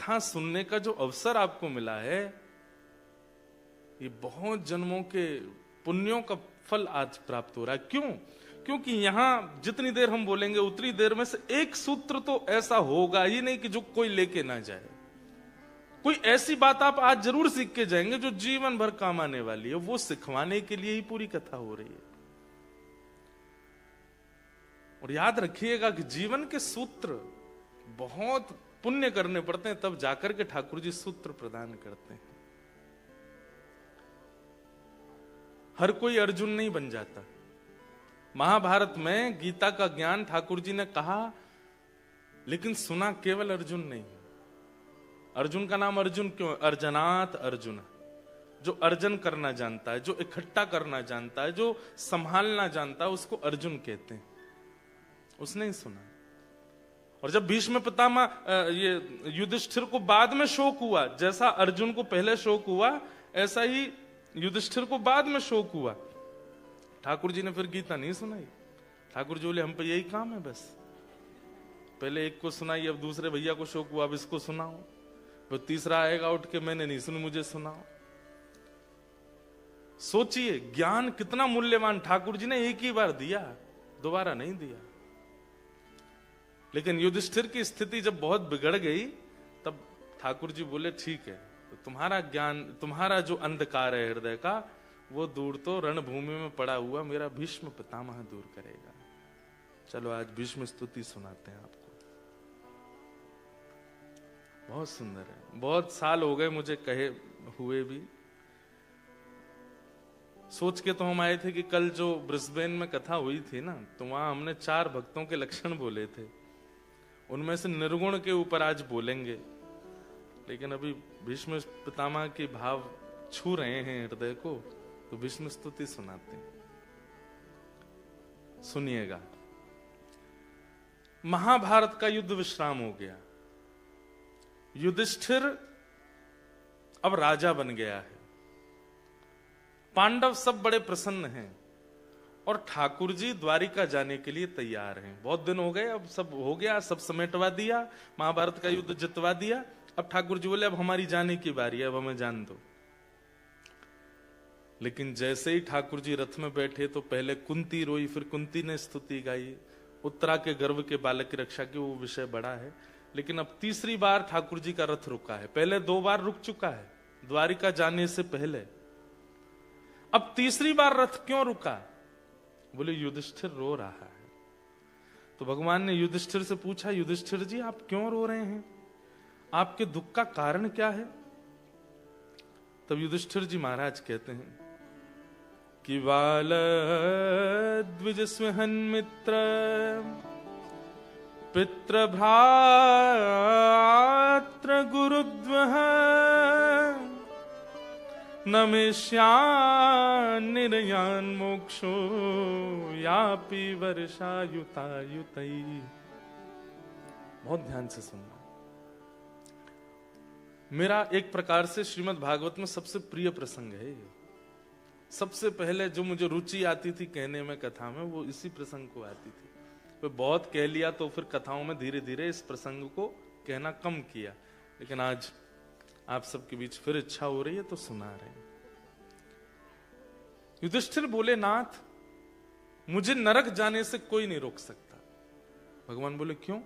कथा सुनने का जो अवसर आपको मिला है, ये बहुत जन्मों के पुण्यों का फल आज प्राप्त हो रहा है। क्यों? क्योंकि यहां जितनी देर हम बोलेंगे उतनी देर में से एक सूत्र तो ऐसा होगा ही नहीं कि जो कोई लेके ना जाए। कोई ऐसी बात आप आज जरूर सीख के जाएंगे जो जीवन भर काम आने वाली है। वो सिखवाने के लिए ही पूरी कथा हो रही है। और याद रखिएगा कि जीवन के सूत्र बहुत पुण्य करने पड़ते हैं, तब जाकर के ठाकुर जी सूत्र प्रदान करते हैं। हर कोई अर्जुन नहीं बन जाता। महाभारत में गीता का ज्ञान ठाकुर जी ने कहा, लेकिन सुना केवल अर्जुन नहीं। अर्जुन का नाम अर्जुन क्यों? अर्जनात अर्जुन, जो अर्जन करना जानता है, जो इकट्ठा करना जानता है, जो संभालना जानता है, उसको अर्जुन कहते हैं। उसने ही सुना। और जब भीष्म पितामह ये युधिष्ठिर को बाद में शोक हुआ, जैसा अर्जुन को पहले शोक हुआ ऐसा ही युधिष्ठिर को बाद में शोक हुआ। ठाकुर जी ने फिर गीता नहीं सुनाई। ठाकुर जी बोले हम पे यही काम है, बस पहले एक को सुनाई, अब दूसरे भैया को शोक हुआ, अब इसको सुनाओ, फिर तीसरा आएगा उठ के मैंने नहीं सुनी, मुझे सुनाओ। सोचिए ज्ञान कितना मूल्यवान। ठाकुर जी ने एक ही बार दिया, दोबारा नहीं दिया। लेकिन युधिष्ठिर की स्थिति जब बहुत बिगड़ गई, तब ठाकुर जी बोले ठीक है, तो तुम्हारा ज्ञान, तुम्हारा जो अंधकार है हृदय का, वो दूर तो रणभूमि में पड़ा हुआ मेरा भीष्म पितामह दूर करेगा। चलो आज भीष्म स्तुति सुनाते हैं आपको। बहुत सुंदर है। बहुत साल हो गए मुझे कहे हुए भी। सोच के तो हम आए थे कि कल जो ब्रिस्बेन में कथा हुई थी ना, तो वहां हमने 4 भक्तों के लक्षण बोले थे। उनमें से निर्गुण के ऊपर आज बोलेंगे, लेकिन अभी भीष्म पितामह के भाव छू रहे हैं हृदय को, तो भीष्म स्तुति सुनाते हैं। सुनिएगा। महाभारत का युद्ध विश्राम हो गया। युधिष्ठिर अब राजा बन गया है। पांडव सब बड़े प्रसन्न हैं और ठाकुर जी द्वारिका जाने के लिए तैयार हैं। बहुत दिन हो गए, अब सब हो गया, सब समेटवा दिया, महाभारत का युद्ध जितवा दिया। अब ठाकुर जी बोले अब हमारी जाने की बारी है, अब हमें जान दो। लेकिन जैसे ही ठाकुर जी रथ में बैठे तो पहले कुंती रोई, फिर कुंती ने स्तुति गाई। उत्तरा के गर्भ के बालक की रक्षा की वो विषय बड़ा है। लेकिन अब तीसरी बार ठाकुर जी का रथ रुका है। पहले 2 बार रुक चुका है द्वारिका जाने से पहले। अब तीसरी बार रथ क्यों रुका? बोले युधिष्ठिर रो रहा है। तो भगवान ने युधिष्ठिर से पूछा, युधिष्ठिर जी आप क्यों रो रहे हैं? आपके दुख का कारण क्या है? तब युधिष्ठिर जी महाराज कहते हैं कि बाल द्विज स्महन मित्र पित्र भ्रात्र गुरुद्वह नमेश्यान मोक्षो यापि वर्षायुतायुतई। बहुत ध्यान से सुनना। मेरा एक प्रकार से श्रीमद् भागवत में सबसे प्रिय प्रसंग है ये। सबसे पहले जो मुझे रुचि आती थी कहने में कथा में, वो इसी प्रसंग को आती थी। तो बहुत कह लिया तो फिर कथाओं में धीरे धीरे इस प्रसंग को कहना कम किया। लेकिन आज आप सबके बीच फिर इच्छा हो रही है तो सुना रहे हैं। युधिष्ठिर बोले, नाथ मुझे नरक जाने से कोई नहीं रोक सकता। भगवान बोले क्यों?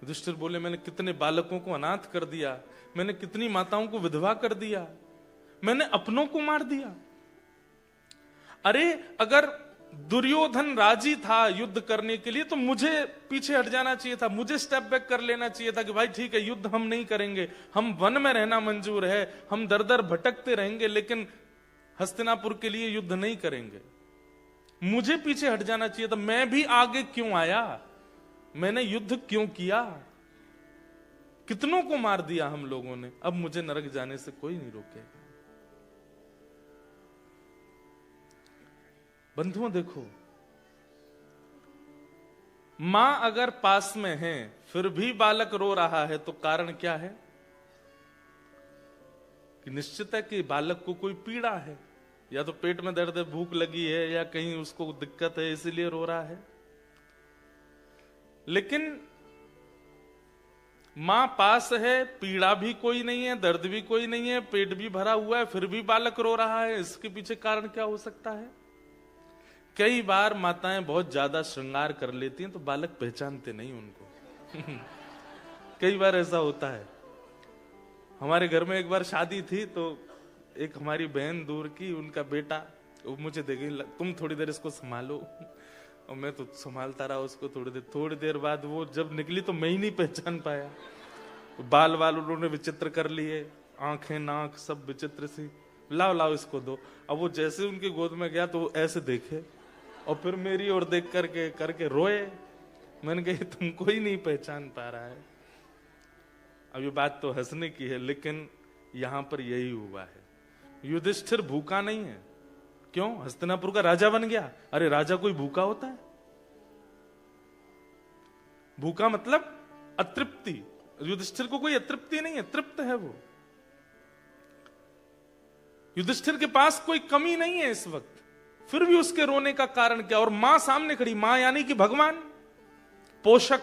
युधिष्ठिर बोले, मैंने कितने बालकों को अनाथ कर दिया, मैंने कितनी माताओं को विधवा कर दिया, मैंने अपनों को मार दिया। अरे अगर दुर्योधन राजी था युद्ध करने के लिए तो मुझे पीछे हट जाना चाहिए था, मुझे स्टेप बैक कर लेना चाहिए था कि भाई ठीक है युद्ध हम नहीं करेंगे, हम वन में रहना मंजूर है, हम दर दर भटकते रहेंगे, लेकिन हस्तिनापुर के लिए युद्ध नहीं करेंगे। मुझे पीछे हट जाना चाहिए था। मैं भी आगे क्यों आया? मैंने युद्ध क्यों किया? कितनों को मार दिया हम लोगों ने। अब मुझे नरक जाने से कोई नहीं रोकेगा। बंधुओं देखो, मां अगर पास में है फिर भी बालक रो रहा है तो कारण क्या है? कि निश्चित है कि बालक को कोई पीड़ा है, या तो पेट में दर्द है, भूख लगी है, या कहीं उसको दिक्कत है इसीलिए रो रहा है। लेकिन मां पास है, पीड़ा भी कोई नहीं है, दर्द भी कोई नहीं है, पेट भी भरा हुआ है, फिर भी बालक रो रहा है। इसके पीछे कारण क्या हो सकता है? कई बार माताएं बहुत ज्यादा श्रृंगार कर लेती हैं तो बालक पहचानते नहीं उनको। कई बार ऐसा होता है। हमारे घर में एक बार शादी थी तो एक हमारी बहन दूर की, उनका बेटा वो मुझे देखे, तुम थोड़ी देर इसको संभालो, और मैं तो संभालता रहा उसको थोड़ी देर बाद वो जब निकली तो मैं ही नहीं पहचान पाया। बाल उन्होंने विचित्र कर लिए, आंखें नाक सब विचित्र सी। लाओ इसको दो। अब वो जैसे उनकी गोद में गया तो वो ऐसे देखे और फिर मेरी ओर देख करके रोए। मैंने कहा तुमको ही नहीं पहचान पा रहा है। अब ये बात तो हंसने की है, लेकिन यहां पर यही हुआ है। युधिष्ठिर भूखा नहीं है। क्यों? हस्तिनापुर का राजा बन गया। अरे राजा कोई भूखा होता है? भूखा मतलब अतृप्ति। युधिष्ठिर को कोई अतृप्ति नहीं है, तृप्त है वो। युधिष्ठिर के पास कोई कमी नहीं है इस वक्त, फिर भी उसके रोने का कारण क्या? और मां सामने खड़ी, मां यानी कि भगवान, पोषक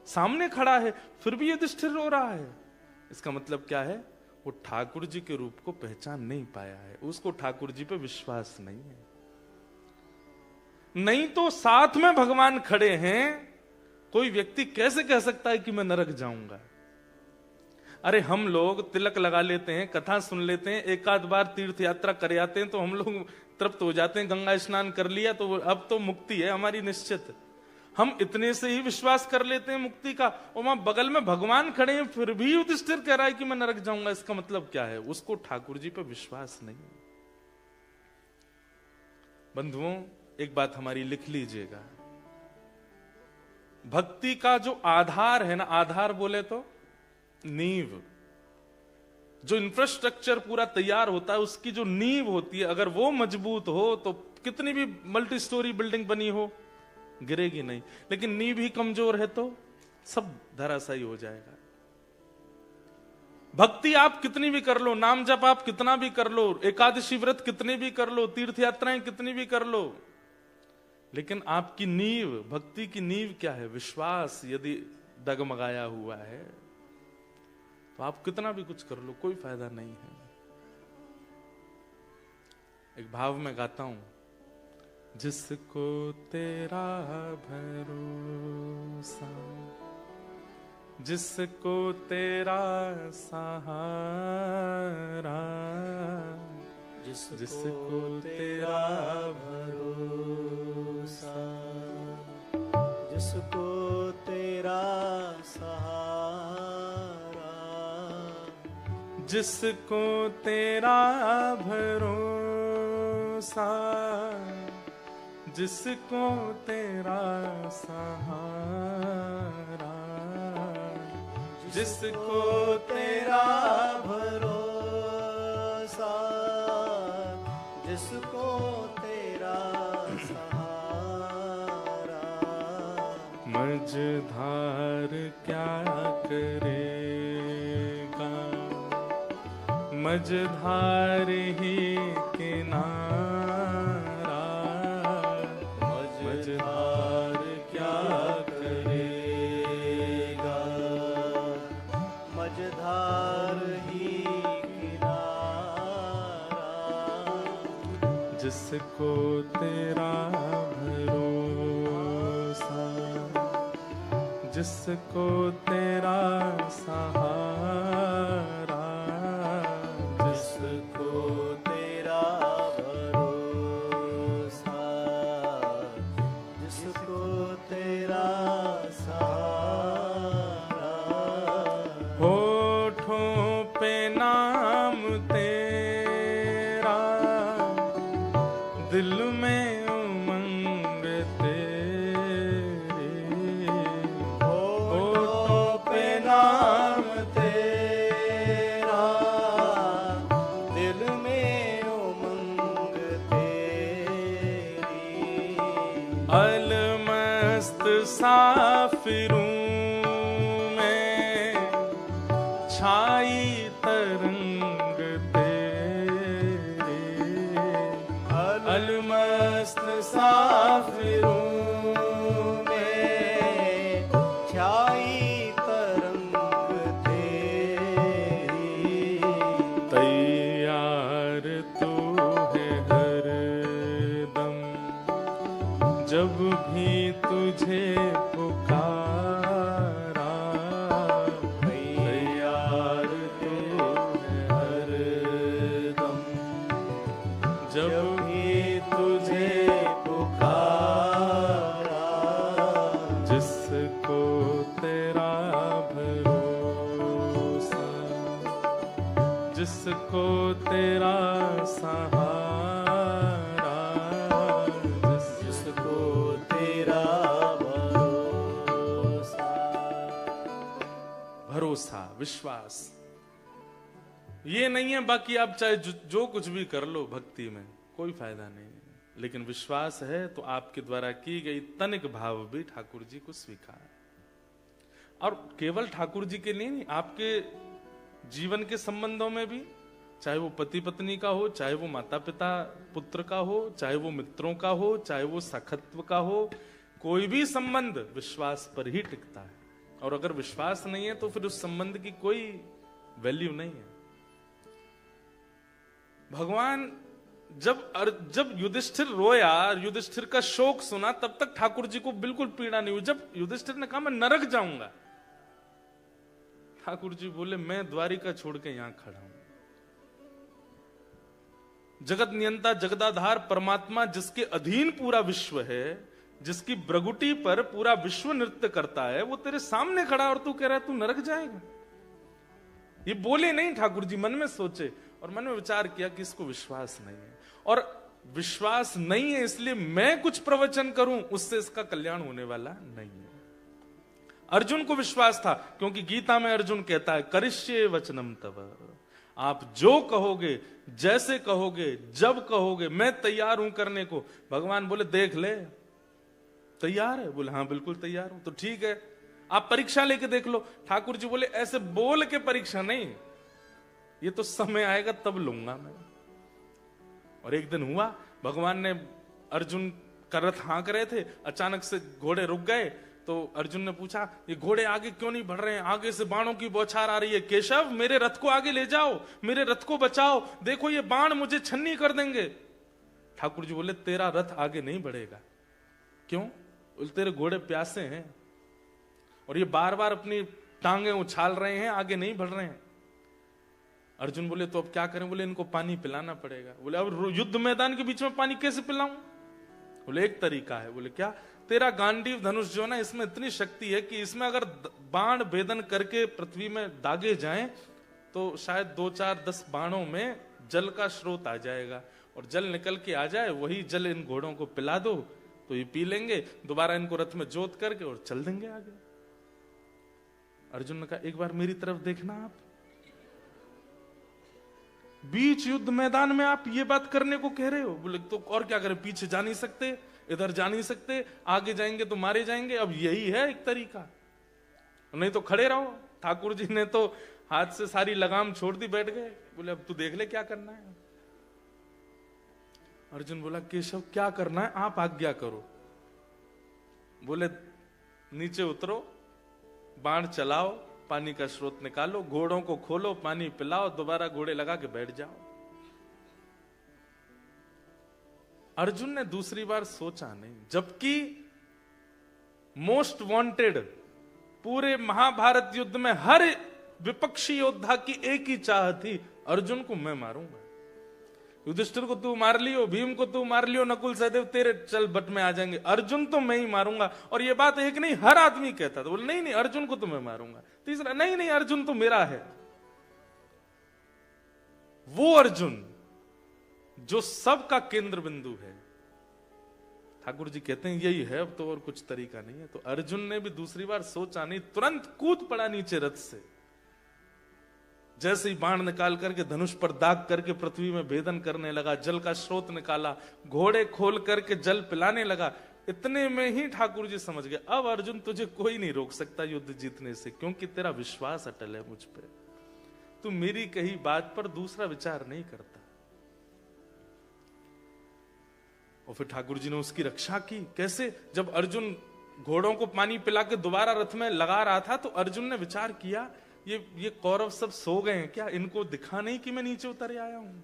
सामने खड़ा है, फिर भी युधिष्ठिर रो रहा है। इसका मतलब क्या है? वो ठाकुर जी के रूप को पहचान नहीं पाया है, उसको ठाकुर जी पे विश्वास नहीं है। नहीं तो साथ में भगवान खड़े हैं, कोई व्यक्ति कैसे कह सकता है कि मैं नरक जाऊंगा? अरे हम लोग तिलक लगा लेते हैं, कथा सुन लेते हैं, एक आध बार तीर्थ यात्रा कर आते हैं तो हम लोग तृप्त हो जाते हैं। गंगा स्नान कर लिया तो अब तो मुक्ति है हमारी निश्चित। हम इतने से ही विश्वास कर लेते हैं मुक्ति का, और वहां बगल में भगवान खड़े हैं फिर भी युधिष्ठिर कह रहा है कि मैं नरक जाऊंगा। इसका मतलब क्या है? उसको ठाकुर जी पर विश्वास नहीं है। बंधुओं, एक बात हमारी लिख लीजिएगा, भक्ति का जो आधार है ना, आधार बोले तो नींव, जो इंफ्रास्ट्रक्चर पूरा तैयार होता है, उसकी जो नींव होती है, अगर वो मजबूत हो तो कितनी भी मल्टी स्टोरी बिल्डिंग बनी हो गिरेगी नहीं। लेकिन नींव ही कमजोर है तो सब धराशायी हो जाएगा। भक्ति आप कितनी भी कर लो, नाम जप आप कितना भी कर लो, एकादशी व्रत कितने भी कर लो, तीर्थ यात्राएं कितनी भी कर लो, लेकिन आपकी नींव, भक्ति की नींव क्या है? विश्वास यदि डगमगाया हुआ है तो आप कितना भी कुछ कर लो, कोई फायदा नहीं है। एक भाव में गाता हूं, जिसको तेरा भरोसा, जिसको तेरा सहारा, जिसको तेरा भरोसा, जिसको तेरा सहारा, जिसको तेरा भरोसा, जिसको तेरा सहारा, जिसको तेरा भरोसा, जिसको तेरा सहारा, मझधार क्या करेगा, मझधार ही किनारा, मझधार क्या करेगा, मझधार ही किनारा, जिसको तेरा भरोसा, जिसको तेरा सहारा, जिसको तेरा भरोसा, जिसको तेरा सहारा, होठों पे नाम तेरा, दिल में उमंग तेरी, होठों पे नाम तेरा, दिल में उमंग तेरी, अलमस्त साफिरूं में छाई तरंग तेरी, अलमस्त साफिरों में छाई तरंग जिसको तेरा सहारा, जिसको तेरा भरोसा, भरोसा, विश्वास। ये नहीं है बाकी आप चाहे जो कुछ भी कर लो भक्ति में कोई फायदा नहीं है, लेकिन विश्वास है तो आपके द्वारा की गई तनिक भाव भी ठाकुर जी को स्वीकार। और केवल ठाकुर जी के लिए नहीं, आपके जीवन के संबंधों में भी, चाहे वो पति पत्नी का हो, चाहे वो माता पिता पुत्र का हो, चाहे वो मित्रों का हो, चाहे वो सखत्व का हो, कोई भी संबंध विश्वास पर ही टिकता है। और अगर विश्वास नहीं है तो फिर उस संबंध की कोई वैल्यू नहीं है। भगवान जब युधिष्ठिर रोया, युधिष्ठिर का शोक सुना, तब तक ठाकुर जी को बिल्कुल पीड़ा नहीं हुई। जब युधिष्ठिर ने कहा मैं नरक जाऊंगा, ठाकुर जी बोले मैं द्वारिका छोड़ के यहां खड़ा हूं। जगत नियंता जगदाधार परमात्मा जिसके अधीन पूरा विश्व है, जिसकी ब्रगुटी पर पूरा विश्व नृत्य करता है, वो तेरे सामने खड़ा और तू कह रहा है तू नरक जाएगा। ये बोले नहीं, ठाकुर जी मन में सोचे और मन में विचार किया कि इसको विश्वास नहीं है, और विश्वास नहीं है इसलिए मैं कुछ प्रवचन करूं उससे इसका कल्याण होने वाला नहीं है। अर्जुन को विश्वास था, क्योंकि गीता में अर्जुन कहता है करिष्ये वचनम तव, आप जो कहोगे, जैसे कहोगे, जब कहोगे, मैं तैयार हूं करने को। भगवान बोले देख ले, तैयार है? बोले हाँ बिल्कुल तैयार हूं। तो ठीक है, आप परीक्षा लेके देख लो। ठाकुर जी बोले ऐसे बोल के परीक्षा नहीं, ये तो समय आएगा तब लूंगा मैं। और एक दिन हुआ, भगवान ने अर्जुन का रथ हाँक रहे थे, अचानक से घोड़े रुक गए। तो अर्जुन ने पूछा ये घोड़े आगे क्यों नहीं बढ़ रहे हैं? आगे से बाणों की बौछार आ रही है। केशव मेरे रथ को आगे ले जाओ, मेरे रथ को बचाओ, देखो ये बाण मुझे छन्नी कर देंगे। ठाकुर जी बोले तेरा रथ आगे नहीं बढ़ेगा। क्यों? बोले तेरे घोड़े प्यासे हैं और ये बार बार अपनी टांगे उछाल रहे हैं, आगे नहीं बढ़ रहे हैं। अर्जुन बोले तो अब क्या करें? बोले इनको पानी पिलाना पड़ेगा। बोले अब युद्ध मैदान के बीच में पानी कैसे पिलाऊं? बोले एक तरीका है। बोले क्या? तेरा गांडीव धनुष जो ना, इसमें इतनी शक्ति है कि इसमें अगर बाण भेदन करके पृथ्वी में दागे जाएं तो शायद 2-4-10 बाणों में जल का स्रोत आ जाएगा, और जल निकल के आ जाए, वही जल इन घोड़ों को पिला दो तो ये पी लेंगे, दोबारा इनको रथ में जोत करके और चल देंगे आगे। अर्जुन ने कहा एक बार मेरी तरफ देखना, आप बीच युद्ध मैदान में आप ये बात करने को कह रहे हो? बोले तो और क्या करें, पीछे जा नहीं सकते, इधर जा नहीं सकते, आगे जाएंगे तो मारे जाएंगे। अब यही है एक तरीका, नहीं तो खड़े रहो। ठाकुर जी ने तो हाथ से सारी लगाम छोड़ दी, बैठ गए। बोले अब तू देख ले क्या करना है। अर्जुन बोला केशव क्या करना है, आप आज्ञा करो। बोले नीचे उतरो, बाण चलाओ, पानी का स्रोत निकालो, घोड़ों को खोलो, पानी पिलाओ, दोबारा घोड़े लगा के बैठ जाओ। अर्जुन ने दूसरी बार सोचा नहीं, जबकि मोस्ट वांटेड पूरे महाभारत युद्ध में हर विपक्षी योद्धा की एक ही चाह थी, अर्जुन को मैं मारूंगा। युधिष्ठिर को तू मार लियो, भीम को तू मार लियो, नकुल सहदेव तेरे चल बट में आ जाएंगे, अर्जुन तो मैं ही मारूंगा। और ये बात एक नहीं, हर आदमी कहता था। बोले नहीं नहीं अर्जुन को तो मैं मारूंगा। तीसरा नहीं नहीं अर्जुन तो मेरा है। वो अर्जुन जो सबका केंद्र बिंदु है, ठाकुर जी कहते हैं यही है, अब तो और कुछ तरीका नहीं है। तो अर्जुन ने भी दूसरी बार सोचा नहीं, तुरंत कूद पड़ा नीचे रथ से। जैसे ही बाण निकाल करके धनुष पर दाग करके पृथ्वी में भेदन करने लगा, जल का स्रोत निकाला, घोड़े खोल करके जल पिलाने लगा। इतने में ही ठाकुर जी समझ गए अब अर्जुन तुझे कोई नहीं रोक सकता युद्ध जीतने से, क्योंकि तेरा विश्वास अटल है मुझ पे, तू मेरी कही बात पर दूसरा विचार नहीं करता। और फिर ठाकुर जी ने उसकी रक्षा की। कैसे? जब अर्जुन घोड़ों को पानी पिला के दोबारा रथ में लगा रहा था तो अर्जुन ने विचार किया ये कौरव सब सो गए हैं क्या? इनको दिखा नहीं कि मैं नीचे उतर आया हूं?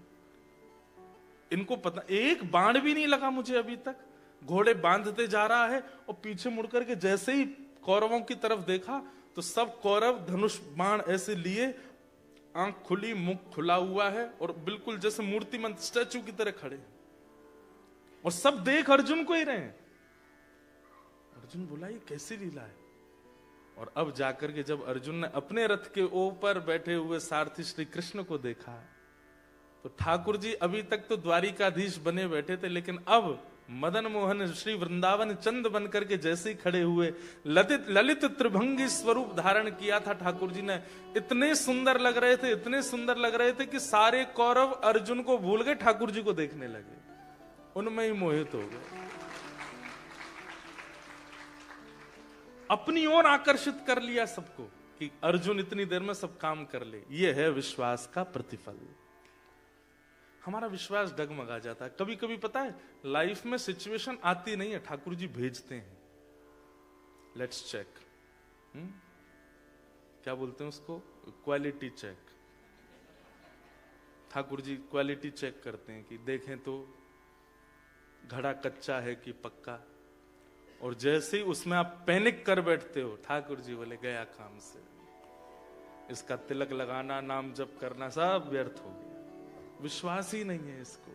इनको पता, एक बाण भी नहीं लगा मुझे अभी तक। घोड़े बांधते जा रहा है और पीछे मुड़कर के जैसे ही कौरवों की तरफ देखा तो सब कौरव धनुष बाण ऐसे लिए, आंख खुली, मुख खुला हुआ है और बिल्कुल जैसे मूर्तिमंत स्टैचू की तरह खड़े, और सब देख अर्जुन को ही रहे हैं। अर्जुन बोला ये कैसी लीला है? और अब जाकर के जब अर्जुन ने अपने रथ के ऊपर बैठे हुए सारथी श्री कृष्ण को देखा, तो ठाकुर जी अभी तक तो द्वारिकाधीश बने बैठे थे, लेकिन अब मदन मोहन श्री वृंदावन चंद बनकर के जैसे ही खड़े हुए, ललित त्रिभंगी स्वरूप धारण किया था ठाकुर जी ने, इतने सुंदर लग रहे थे, इतने सुंदर लग रहे थे कि सारे कौरव अर्जुन को भूल गए, ठाकुर जी को देखने लगे, उनमें ही मोहित हो गए, अपनी ओर आकर्षित कर लिया सबको कि अर्जुन इतनी देर में सब काम कर ले। यह है विश्वास का प्रतिफल। हमारा विश्वास डगमगा जाता है। कभी कभी पता है लाइफ में सिचुएशन आती नहीं है, ठाकुर जी भेजते हैं, लेट्स चेक, क्या बोलते हैं उसको, quality check. Thakur ji quality check करते हैं कि देखें तो घड़ा कच्चा है कि पक्का, और जैसे ही उसमें आप पैनिक कर बैठते हो, ठाकुर जी बोले गया काम से, इसका तिलक लगाना, नाम जप करना सब व्यर्थ हो गया। विश्वास ही नहीं है इसको।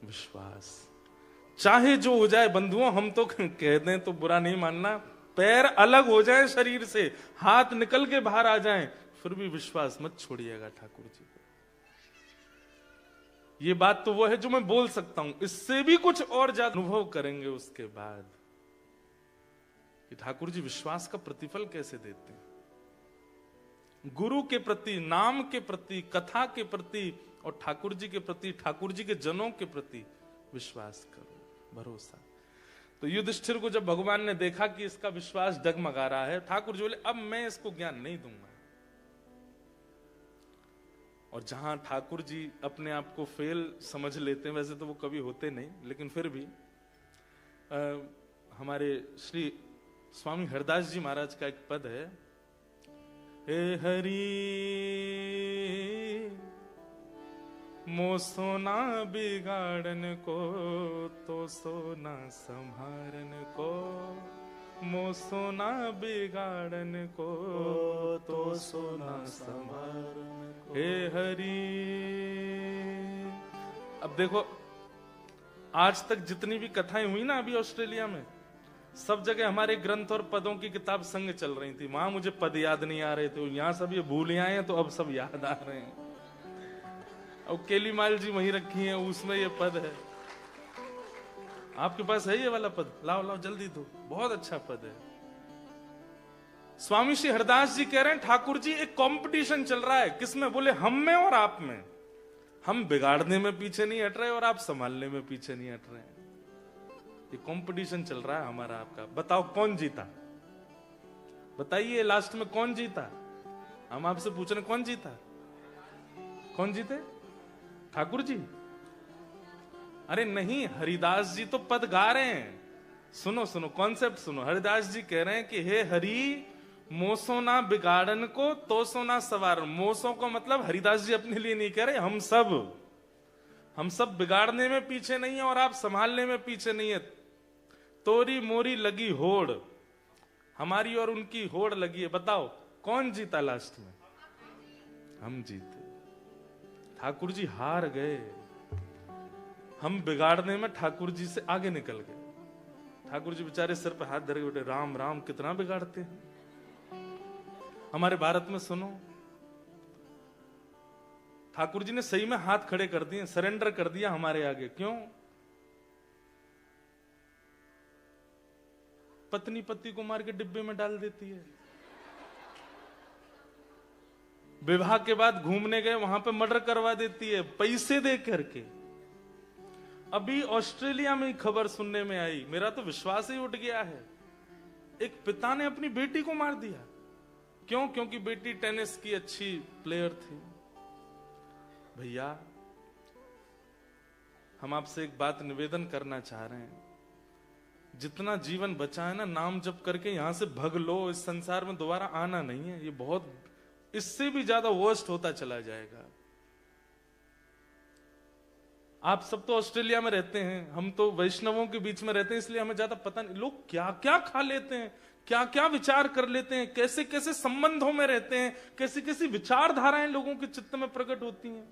विश्वास चाहे जो हो जाए बंधुओं, हम तो कह दें तो बुरा नहीं मानना, पैर अलग हो जाए शरीर से, हाथ निकल के बाहर आ जाएं, फिर भी विश्वास मत छोड़िएगा ठाकुर जी को। ये बात तो वो है जो मैं बोल सकता हूं, इससे भी कुछ और ज्यादा अनुभव करेंगे उसके बाद कि ठाकुर जी विश्वास का प्रतिफल कैसे देते हैं। गुरु के प्रति, नाम के प्रति, कथा के प्रति और ठाकुर जी के प्रति, ठाकुर जी के जनों के प्रति विश्वास करो, भरोसा। तो युधिष्ठिर को जब भगवान ने देखा कि इसका विश्वास डगमगा रहा है, ठाकुर जी बोले अब मैं इसको ज्ञान नहीं दूंगा। और जहां ठाकुर जी अपने आप को फेल समझ लेते हैं, वैसे तो वो कभी होते नहीं, लेकिन फिर भी हमारे श्री स्वामी हरदास जी महाराज का एक पद है, हे हरि मो सोना बिगाड़न को, तो सोना संभारन को, मो सोना बिगाड़न को, तो सोना संभारन को। हे हरि, अब देखो आज तक जितनी भी कथाएं हुई ना अभी ऑस्ट्रेलिया में, सब जगह हमारे ग्रंथ और पदों की किताब संग चल रही थी। वहां मुझे पद याद नहीं आ रहे थे, यहां सब ये भूल आए हैं, तो अब सब याद आ रहे हैं। अब केलीमाल जी वहीं रखी हैं, उसमें ये पद है। आपके पास है ये वाला पद? लाओ लाओ जल्दी दो, बहुत अच्छा पद है। स्वामी श्री हरदास जी कह रहे हैं ठाकुर जी एक कंपटीशन चल रहा है, किसमें? बोले हम में और आप में। हम बिगाड़ने में पीछे नहीं हट रहे और आप संभालने में पीछे नहीं हट रहे हैं। ये कंपटीशन चल रहा है हमारा आपका। बताओ कौन जीता? बताइए लास्ट में कौन जीता? हम आपसे पूछ रहे कौन जीता? कौन जीते? ठाकुर जी? अरे नहीं, हरिदास जी तो पद गा रहे हैं। सुनो सुनो, कॉन्सेप्ट सुनो। हरिदास जी कह रहे हैं कि हे हरि मोसो ना बिगाड़न को, तो सो ना सवार। मोसो को मतलब हरिदास जी अपने लिए नहीं कह रहे, हम सब बिगाड़ने में पीछे नहीं है और आप संभालने में पीछे नहीं है। तोरी मोरी लगी होड़, हमारी और उनकी होड़ लगी है। बताओ कौन जीता लास्ट में? हम जीते। ठाकुर जी हार गए। हम बिगाड़ने में ठाकुर जी से आगे निकल गए। ठाकुर जी बेचारे सिर पे हाथ धर के बैठे, राम राम कितना बिगाड़ते हैं। हमारे भारत में सुनो, ठाकुर जी ने सही में हाथ खड़े कर दिए, सरेंडर कर दिया हमारे आगे। क्यों? पत्नी पति को मार के डिब्बे में डाल देती है। विवाह के बाद घूमने गए, वहां पे मर्डर करवा देती है पैसे दे करके। अभी ऑस्ट्रेलिया में ही खबर सुनने में आई, मेरा तो विश्वास ही उठ गया है। एक पिता ने अपनी बेटी को मार दिया। क्यों? क्योंकि बेटी टेनिस की अच्छी प्लेयर थी। भैया हम आपसे एक बात निवेदन करना चाह रहे हैं, जितना जीवन बचा है ना, नाम जप करके यहां से भग लो। इस संसार में दोबारा आना नहीं है। ये बहुत, इससे भी ज्यादा वर्स्ट होता चला जाएगा। आप सब तो ऑस्ट्रेलिया में रहते हैं, हम तो वैष्णवों के बीच में रहते हैं, इसलिए हमें ज्यादा पता नहीं। लोग क्या क्या खा लेते हैं, क्या क्या विचार कर लेते हैं, कैसे कैसे संबंधों में रहते हैं, कैसी कैसी विचारधाराएं लोगों के चित्त में प्रकट होती हैं।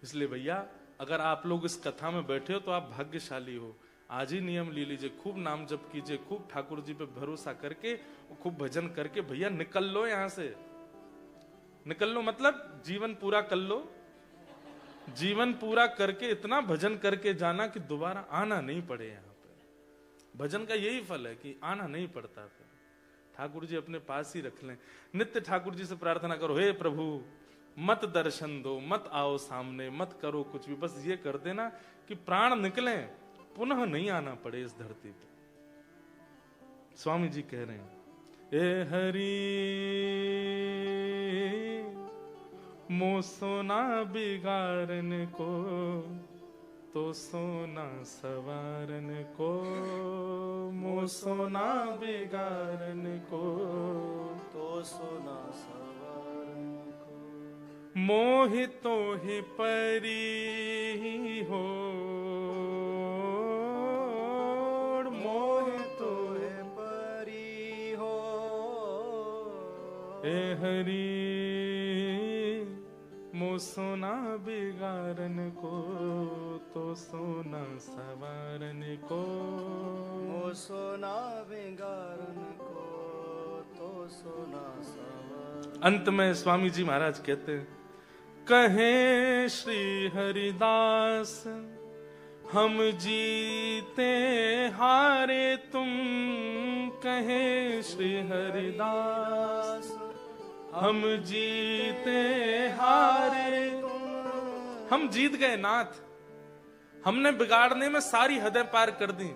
इसलिए भैया अगर आप लोग इस कथा में बैठे हो तो आप भाग्यशाली हो। आज ही नियम ले लीजिए, खूब नाम जप कीजिए, खूब ठाकुर जी पे भरोसा करके, खूब भजन करके, भैया निकल लो यहां से। निकल लो मतलब जीवन पूरा कर लो, जीवन पूरा करके इतना भजन करके जाना कि दोबारा आना नहीं पड़े यहाँ पे। भजन का यही फल है कि आना नहीं पड़ता। फिर ठाकुर जी अपने पास ही रख लें। नित्य ठाकुर जी से प्रार्थना करो, हे प्रभु मत दर्शन दो, मत आओ सामने, मत करो कुछ भी, बस ये कर देना कि प्राण निकले, पुनः नहीं आना पड़े इस धरती पे। स्वामी जी कह रहे हैं, ए हरि मो सोना बिगाड़न को, तो सोना सवारन को, मो सोना बिगाड़न को, तो सोना सवारन को, मोहितो ही परी हो, मोहितो है परी हो, ए हरि मो सोना बिगाड़न को, तो सोना सवारन को, मो सोना बिगाड़न को, तो सोना सवारन। अंत में स्वामी जी महाराज कहते हैं, कहे श्री हरिदास हम जीते हारे तुम, कहे श्री हरिदास हम जीते हारे तुम, हम जीत गए नाथ, हमने बिगाड़ने में सारी हदें पार कर दी।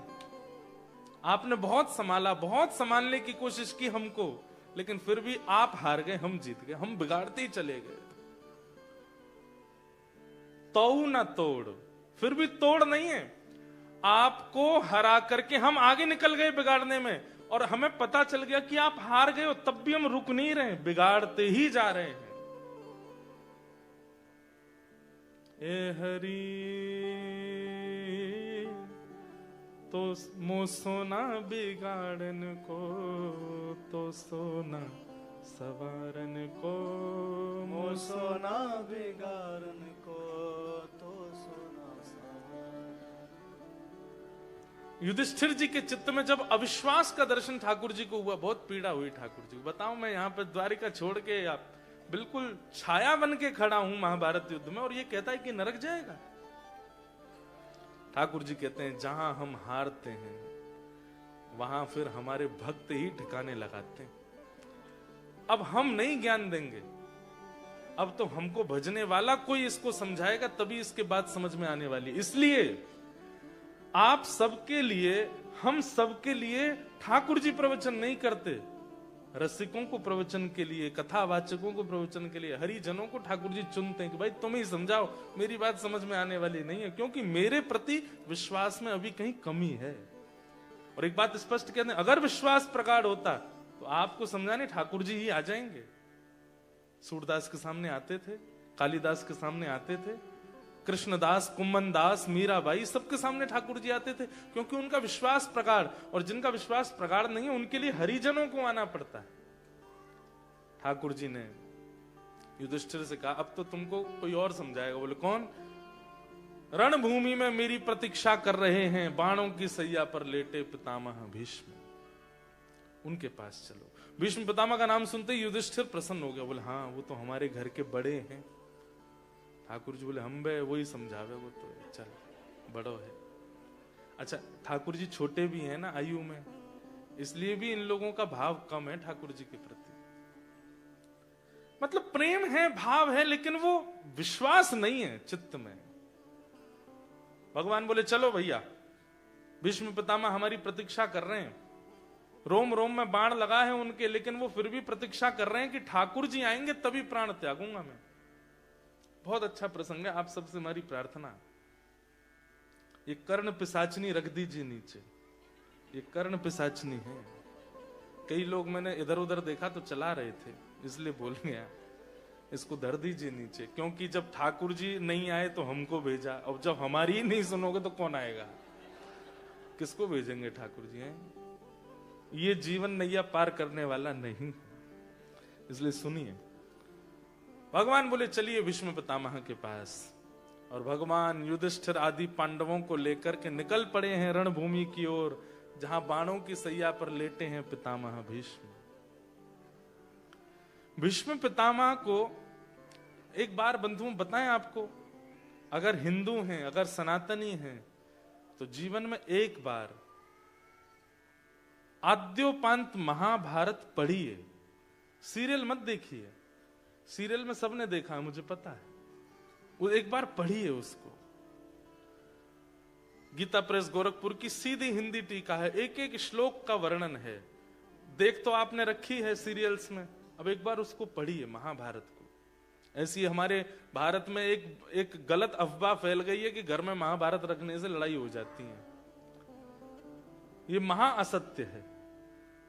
आपने बहुत संभाला, बहुत संभालने की कोशिश की हमको, लेकिन फिर भी आप हार गए, हम जीत गए, हम बिगाड़ते ही चले गए। तो ना तोड़, फिर भी तोड़ नहीं है, आपको हरा करके हम आगे निकल गए बिगाड़ने में, और हमें पता चल गया कि आप हार गए हो, तब भी हम रुक नहीं रहे, बिगाड़ते ही जा रहे हैं। ए हरि तो मो सोना बिगाड़न को, तो सोना सवारन को, मो सोना बिगाड़न को, तो सोना सवारन। युधिष्ठिर जी के चित्त में जब अविश्वास का दर्शन ठाकुर जी को हुआ, बहुत पीड़ा हुई ठाकुर जी को। बताओ, मैं यहाँ पे द्वारिका छोड़ के आप बिल्कुल छाया बन के खड़ा हूं महाभारत युद्ध में, और ये कहता है कि नरक जाएगा। ठाकुर जी कहते हैं, जहां हम हारते हैं वहां फिर हमारे भक्त ही ठिकाने लगाते हैं। अब हम नहीं ज्ञान देंगे, अब तो हमको भजने वाला कोई इसको समझाएगा, तभी इसके बात समझ में आने वाली। इसलिए आप सबके लिए, हम सबके लिए ठाकुर जी प्रवचन नहीं करते, रसिकों को प्रवचन के लिए, कथावाचकों को प्रवचन के लिए, हरिजनों को ठाकुर जी चुनते हैं कि भाई तुम ही समझाओ, मेरी बात समझ में आने वाली नहीं है, क्योंकि मेरे प्रति विश्वास में अभी कहीं कमी है। और एक बात स्पष्ट कहते हैं, अगर विश्वास प्रगाढ़ होता तो आपको समझाने ठाकुर जी ही आ जाएंगे। सूरदास के सामने आते थे, कालिदास के सामने आते थे, कृष्णदास, कुम्मन दास, मीराबाई, सबके सामने ठाकुर जी आते थे, क्योंकि उनका विश्वास प्रगाढ़, और जिनका विश्वास प्रगाढ़ नहीं है उनके लिए हरिजनों को आना पड़ता है। ठाकुर जी ने युधिष्ठिर से कहा, अब तो तुमको कोई और समझाएगा। बोले, कौन? रणभूमि में मेरी प्रतीक्षा कर रहे हैं बाणों की सैया पर लेटे पितामह भीष्म, उनके पास चलो। भीष्म पितामह का नाम सुनते ही युधिष्ठिर प्रसन्न हो गया। बोले, हाँ वो तो हमारे घर के बड़े हैं। ठाकुर जी बोले, हम बे वही समझावे, वो तो चल बड़ो है। अच्छा, ठाकुर जी छोटे भी हैं ना आयु में, इसलिए भी इन लोगों का भाव कम है ठाकुर जी के प्रति। मतलब प्रेम है, भाव है, लेकिन वो विश्वास नहीं है चित्त में। भगवान बोले, चलो भैया, भीष्म पितामह हमारी प्रतीक्षा कर रहे हैं, रोम रोम में बाण लगा है उनके, लेकिन वो फिर भी प्रतीक्षा कर रहे हैं कि ठाकुर जी आएंगे तभी प्राण त्यागूंगा मैं। बहुत अच्छा प्रसंग है, आप सबसे हमारी प्रार्थना, ये कर्ण पिशाचनी रख दीजिए नीचे, ये कर्ण पिशाचनी है। कई लोग मैंने इधर उधर देखा तो चला रहे थे, इसलिए बोल गया, इसको धर दीजिए नीचे, क्योंकि जब ठाकुर जी नहीं आए तो हमको भेजा, अब जब हमारी ही नहीं सुनोगे तो कौन आएगा? किसको भेजेंगे ठाकुर जी हैं? ये जीवन नैया पार करने वाला नहीं, इसलिए सुनिए। भगवान बोले, चलिए भीष्म पितामह के पास। और भगवान युधिष्ठिर आदि पांडवों को लेकर के निकल पड़े हैं रणभूमि की ओर, जहां बाणों की सैया पर लेटे हैं पितामह भीष्म। भीष्म पितामह को एक बार बंधुओं बताएं आपको, अगर हिंदू हैं, अगर सनातनी हैं, तो जीवन में एक बार आद्योपांत महाभारत पढ़िए। सीरियल मत देखिए, सीरियल में सबने देखा है, मुझे पता है, वो एक बार पढ़िए उसको। गीता प्रेस गोरखपुर की सीधी हिंदी टीका है, एक एक श्लोक का वर्णन है। देख तो आपने रखी है सीरियल्स में, अब एक बार उसको पढ़िए महाभारत को। ऐसी हमारे भारत में एक गलत अफवाह फैल गई है कि घर में महाभारत रखने से लड़ाई हो जाती है। ये महा असत्य है।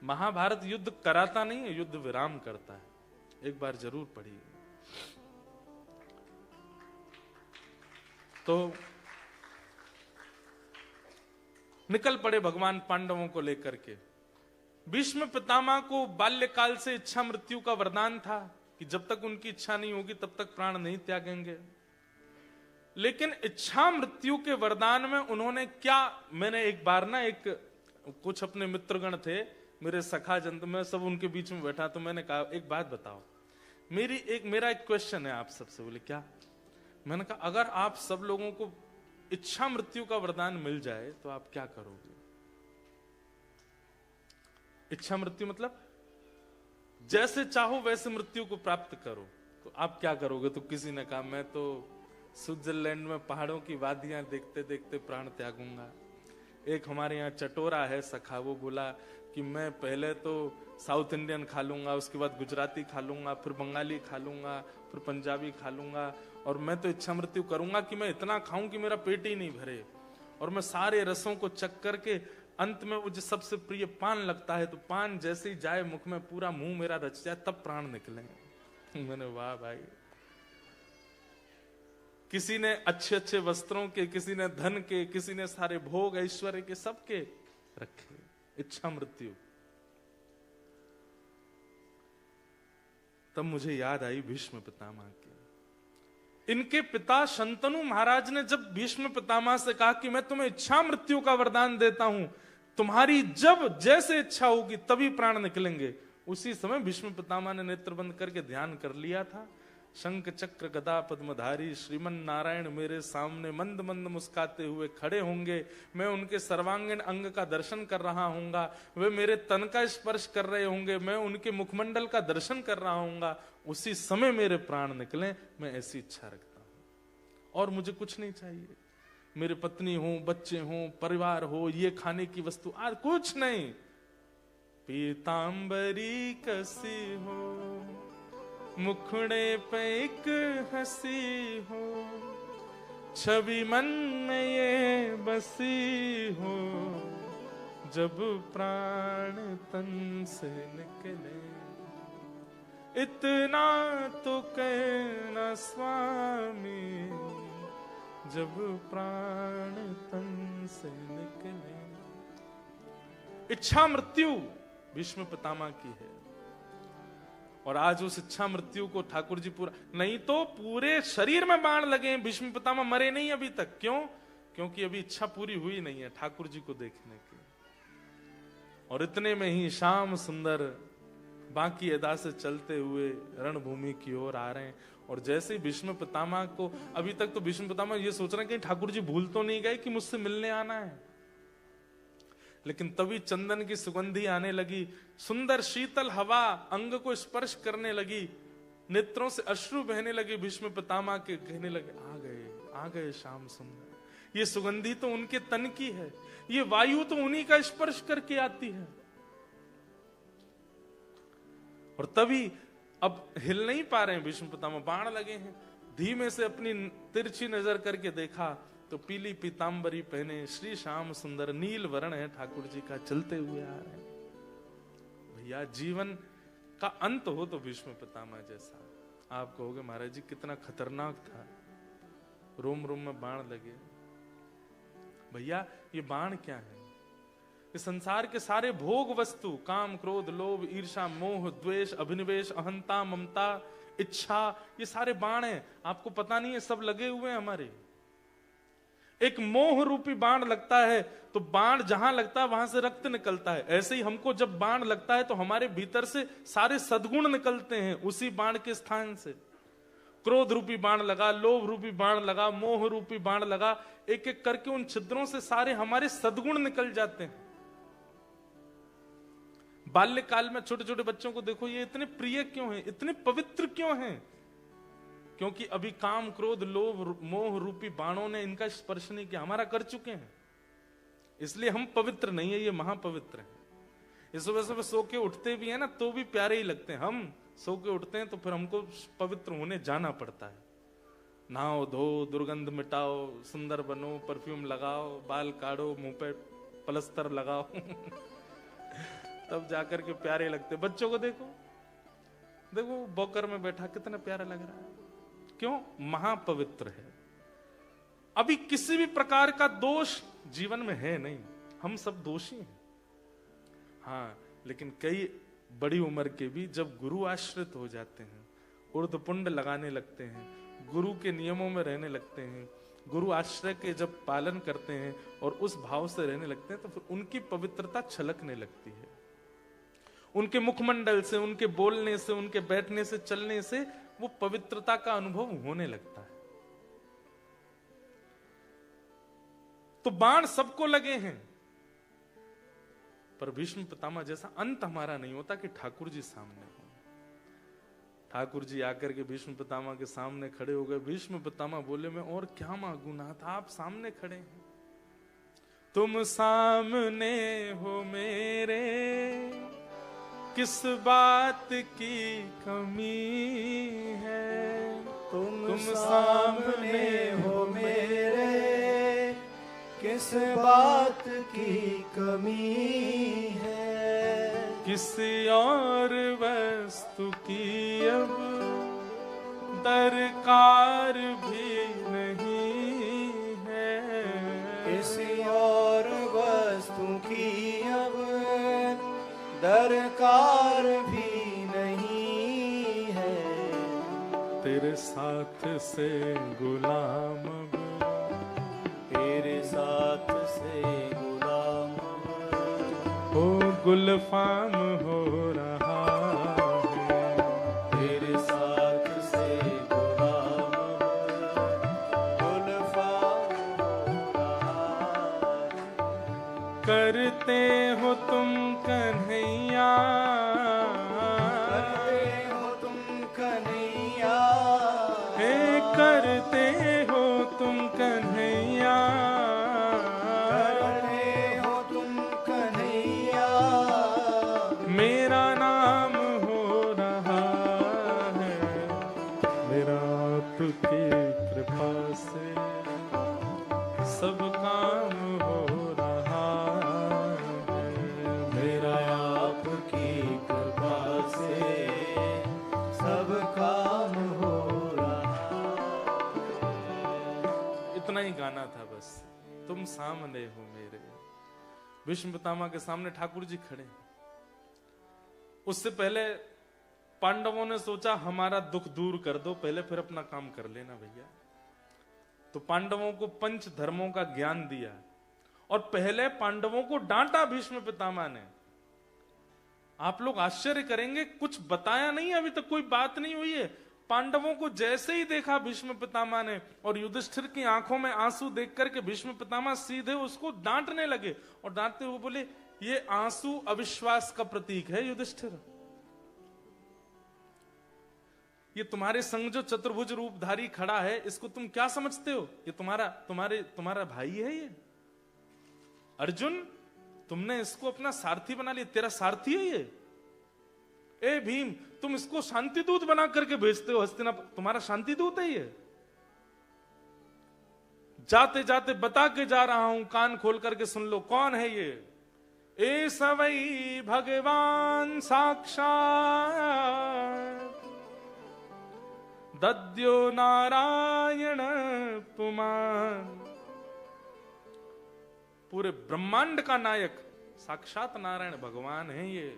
महाभारत युद्ध कराता नहीं है, युद्ध विराम करता है। एक बार जरूर पढ़िए। तो निकल पड़े भगवान पांडवों को लेकर के। भीष्म पितामह को बाल्यकाल से इच्छा मृत्यु का वरदान था कि जब तक उनकी इच्छा नहीं होगी तब तक प्राण नहीं त्यागेंगे। लेकिन इच्छा मृत्यु के वरदान में उन्होंने क्या, मैंने एक बार ना कुछ अपने मित्रगण थे, मेरे सखा जन, मैं सब उनके बीच में बैठा, तो मैंने कहा एक बात बताओ, मेरा एक क्वेश्चन है आप सबसे। बोले क्या? मैंने कहा अगर आप सब लोगों को इच्छा मृत्यु का वरदान मिल जाए तो आप क्या करोगे? इच्छा मृत्यु मतलब जैसे चाहो वैसे मृत्यु को प्राप्त करो, तो आप क्या करोगे? तो किसी ने कहा मैं तो स्विट्जरलैंड में पहाड़ों की वादियां देखते देखते प्राण त्यागूंगा। एक हमारे यहाँ चटोरा है सखा, वो बोला कि मैं पहले तो साउथ इंडियन खा लूंगा, उसके बाद गुजराती खा लूंगा, फिर बंगाली खा लूंगा, फिर पंजाबी खा लूंगा, और मैं तो इच्छा मृत्यु करूंगा कि मैं इतना खाऊं कि मेरा पेट ही नहीं भरे, और मैं सारे रसों को चख करके अंत में मुझे सबसे प्रिय पान लगता है, तो पान जैसे ही जाए मुख में पूरा मुंह मेरा रच जाए तब प्राण निकले। मैंने वाह भाई। किसी ने अच्छे अच्छे वस्त्रों के, किसी ने धन के, किसी ने सारे भोग ऐश्वर्य के, सबके रखे इच्छा मृत्यु। तब मुझे याद आई भीष्म पितामह की। इनके पिता शंतनु महाराज ने जब भीष्म पितामह से कहा कि मैं तुम्हें इच्छा मृत्यु का वरदान देता हूं, तुम्हारी जब जैसे इच्छा होगी तभी प्राण निकलेंगे, उसी समय भीष्म पितामह ने नेत्र बंद करके ध्यान कर लिया था। शंख चक्र गदा पद्मधारी श्रीमन नारायण मेरे सामने मंद मंद मुस्काते हुए खड़े होंगे, मैं उनके सर्वांगीण अंग का दर्शन कर रहा हूंगा, वे मेरे तन का स्पर्श कर रहे होंगे, मैं उनके मुखमंडल का दर्शन कर रहा हूंगा, उसी समय मेरे प्राण निकले। मैं ऐसी इच्छा रखता हूं और मुझे कुछ नहीं चाहिए। मेरे पत्नी हो, बच्चे हो, परिवार हो, ये खाने की वस्तु आज कुछ नहीं। पीतांबरी कसी हो, मुखड़े पे एक हंसी हो, छवि मन में ये बसी हो, जब प्राण तन से निकले, इतना तो कहना स्वामी, जब प्राण तन से निकले। इच्छा मृत्यु भीष्म पितामह की है, और आज उस इच्छा मृत्यु को ठाकुर जी पूरा, नहीं तो पूरे शरीर में बाण लगे। भीष्म पितामह मरे नहीं अभी तक। क्यों? क्योंकि अभी इच्छा पूरी हुई नहीं है ठाकुर जी को देखने की। और इतने में ही श्याम सुंदर बाकी अदा से चलते हुए रणभूमि की ओर आ रहे हैं। और जैसे ही भीष्म पितामह को, अभी तक तो भीष्म पितामह ये सोच रहे हैं कि ठाकुर जी भूल तो नहीं गए कि मुझसे मिलने आना है, लेकिन तभी चंदन की सुगंधी आने लगी, सुंदर शीतल हवा अंग को स्पर्श करने लगी, नेत्रों से अश्रु बहने लगे भीष्म पितामह के, कहने लगे आ गए श्याम सुंदर। ये सुगंधी तो उनके तन की है, ये वायु तो उन्हीं का स्पर्श करके आती है। और तभी अब हिल नहीं पा रहे हैं भीष्म पितामह, बाण लगे हैं। धीमे से अपनी तिरछी नजर करके देखा तो पीली पीतांबरी पहने श्री श्याम सुंदर, नील वर्ण है ठाकुर जी का, चलते हुए आ रहे हैं। भैया जीवन का अंत हो तो भीष्म पितामह जैसा। आप कहोगे महाराज जी कितना खतरनाक था, रोम रोम में बाण लगे। भैया ये बाण क्या है? ये संसार के सारे भोग वस्तु, काम क्रोध लोभ ईर्षा मोह द्वेष अभिनिवेश अहंता ममता इच्छा, ये सारे बाण हैं। आपको पता नहीं है सब लगे हुए हैं हमारे। एक मोह रूपी बाण लगता है तो बाण जहां लगता है वहां से रक्त निकलता है। ऐसे ही हमको जब बाण लगता है तो हमारे भीतर से सारे सद्गुण निकलते हैं उसी बाण के स्थान से। क्रोध रूपी बाण लगा, लोभ रूपी बाण लगा, मोह रूपी बाण लगा, एक एक करके उन छिद्रों से सारे हमारे सद्गुण निकल जाते हैं। बाल्यकाल में छोटे छोटे बच्चों को देखो, ये इतने प्रिय क्यों हैं, इतने पवित्र क्यों हैं? क्योंकि अभी काम, क्रोध, लोभ, मोह रूपी बाणों ने इनका स्पर्श नहीं किया, हमारा कर चुके हैं। इसलिए हम पवित्र नहीं है, ये महापवित्र है। इस वजह से सो के उठते भी है ना तो भी प्यारे ही लगते हैं। हम सो के उठते हैं तो फिर हमको पवित्र होने जाना पड़ता है। नहाओ धो, दुर्गंध मिटाओ, सुंदर बनो, परफ्यूम लगाओ, बाल काटो, मुंह पे पलस्तर लगाओ तब जाकर के प्यारे लगते। बच्चों को देखो, देखो बॉकर में बैठा कितना प्यारा लग रहा है। क्यों? महापवित्र है। अभी किसी भी प्रकार का दोष जीवन में है नहीं, हम सब दोषी हैं। हाँ, लेकिन कई बड़ी उम्र के भी जब गुरु आश्रित हो जाते हैं, उर्ध्वपुंड लगाने लगते हैं, गुरु के नियमों में रहने लगते हैं, गुरु आश्रय के जब पालन करते हैं और उस भाव से रहने लगते हैं तो फिर उनकी पवित्रता छलकने लगती है। उनके मुखमंडल से, उनके बोलने से, उनके बैठने से, चलने से वो पवित्रता का अनुभव होने लगता है। तो बाण सबको लगे हैं, पर भीष्म पितामह जैसा अंत हमारा नहीं होता कि ठाकुर जी सामने हो। ठाकुर जी आकर के भीष्म पितामह के सामने खड़े हो गए। भीष्म पितामह बोले, मैं और क्या मांगू नाथ, आप सामने खड़े हैं, तुम सामने हो मेरे, किस बात की कमी है। तुम सामने हो मेरे, किस बात की कमी है। किसी और वस्तु की अब दरकार भी नहीं है। किसी और वस्तु की अब दरकार भी नहीं है। तेरे साथ से गुलाम अब, तेरे साथ से गुलाम हो गुलफाम हो रहा है। तेरे साथ से गुलाम गुलफाम हो रहा है। करते हो तुम कन्हैया, करते हो तुम कन्हैया, हे करते हो तुम कन्हैया, करते हो तुम कन्हैया। मेरा नाम हो रहा है, मेरा आपकी कृपा से सब काम हो रहा है। मेरा आपकी कृपा से सब काम हो रहा है। इतना ही गाना था बस, तुम सामने हो मेरे। भीष्म पितामह के सामने ठाकुर जी खड़े। उससे पहले पांडवों ने सोचा हमारा दुख दूर कर दो पहले, फिर अपना काम कर लेना भैया। तो पांडवों को पंच धर्मों का ज्ञान दिया और पहले पांडवों को डांटा भीष्म पितामह ने। आप लोग आश्चर्य करेंगे, कुछ बताया नहीं, अभी तक कोई बात नहीं हुई है। पांडवों को जैसे ही देखा भीष्म पितामह ने और युधिष्ठिर की आंखों में आंसू देख करके भीष्म पितामह सीधे उसको डांटने लगे और डांटते हुए बोले, ये आंसू अविश्वास का प्रतीक है युधिष्ठिर। ये तुम्हारे संग जो चतुर्भुज रूपधारी खड़ा है, इसको तुम क्या समझते हो? ये तुम्हारा भाई है ये अर्जुन। तुमने इसको अपना सारथी बना लिया, तेरा सारथी है ये। ए भीम, तुम इसको शांति दूत बना करके भेजते हो हस्तिनापुर, तुम्हारा शांति दूत है ये। जाते जाते बता के जा रहा हूं, कान खोल करके सुन लो, कौन है ये? ए सवई भगवान साक्षात दद्यो नारायण पुमान। पूरे ब्रह्मांड का नायक साक्षात नारायण भगवान है ये।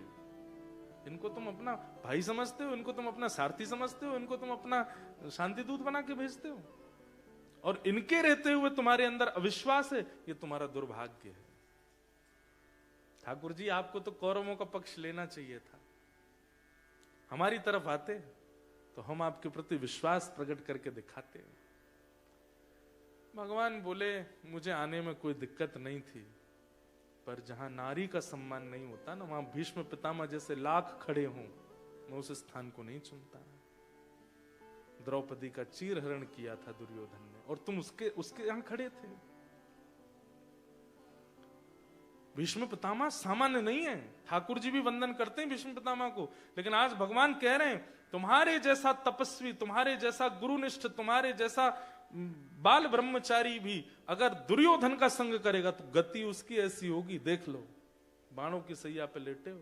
इनको तुम अपना भाई समझते हो, इनको तुम अपना सारथी समझते हो, इनको तुम अपना शांति दूत बना के भेजते हो। और इनके रहते हुए तुम्हारे अंदर अविश्वास है, ये तुम्हारा दुर्भाग्य है। ठाकुर जी, आपको तो कौरवों का पक्ष लेना चाहिए था। हमारी तरफ आते तो हम आपके प्रति विश्वास प्रकट करके दिखाते। भगवान बोले, मुझे आने में कोई दिक्कत नहीं थी, पर जहां नारी का सम्मान नहीं होता ना, वहां भीष्म पितामह जैसे लाख खड़े हों, मैं उस स्थान को नहीं चुनता। द्रौपदी का चीरहरण किया था दुर्योधन ने, और तुम उसके यहां खड़े थे। भीष्म पितामह सामान्य नहीं है। ठाकुर जी भी वंदन करते हैं भीष्म पितामह को, लेकिन आज भगवान कह रहे हैं, तुम्हारे जैसा तपस्वी, तुम्हारे जैसा गुरुनिष्ठ, तुम्हारे जैसा बाल ब्रह्मचारी भी अगर दुर्योधन का संग करेगा तो गति उसकी ऐसी होगी, देख लो, बाणों की सैया पे लेटे हो।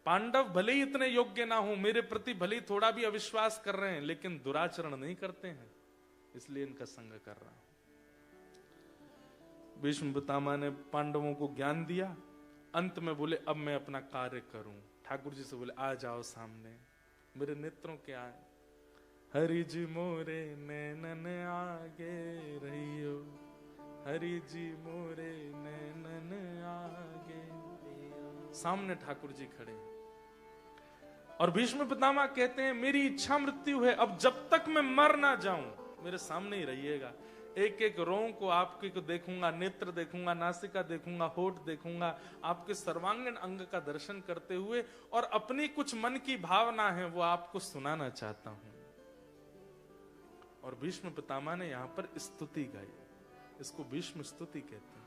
पांडव भले ही इतने योग्य ना हो, मेरे प्रति भले ही थोड़ा भी अविश्वास कर रहे हैं, लेकिन दुराचरण नहीं करते हैं, इसलिए इनका संग कर रहा हूं। भीष्म पितामह ने पांडवों को ज्ञान दिया, अंत में बोले अब मैं अपना कार्य करूं। ठाकुर जी से बोले आ जाओ सामने, मेरे नेत्रों के आए। हरि जी मोरे नैनन आगे रहियो, हरि जी मोरे नैनन आगे। सामने ठाकुर जी खड़े, और भीष्म पितामह कहते हैं मेरी इच्छा मृत्यु है, अब जब तक मैं मर ना जाऊं मेरे सामने ही रहिएगा। एक एक रों को आपके को देखूंगा, नेत्र देखूंगा, नासिका देखूंगा, होठ देखूंगा, आपके सर्वांगीण अंग का दर्शन करते हुए, और अपनी कुछ मन की भावना है वो आपको सुनाना चाहता हूं। और भीष्म पितामह ने यहां पर स्तुति गाई, इसको भीष्म स्तुति कहते हैं।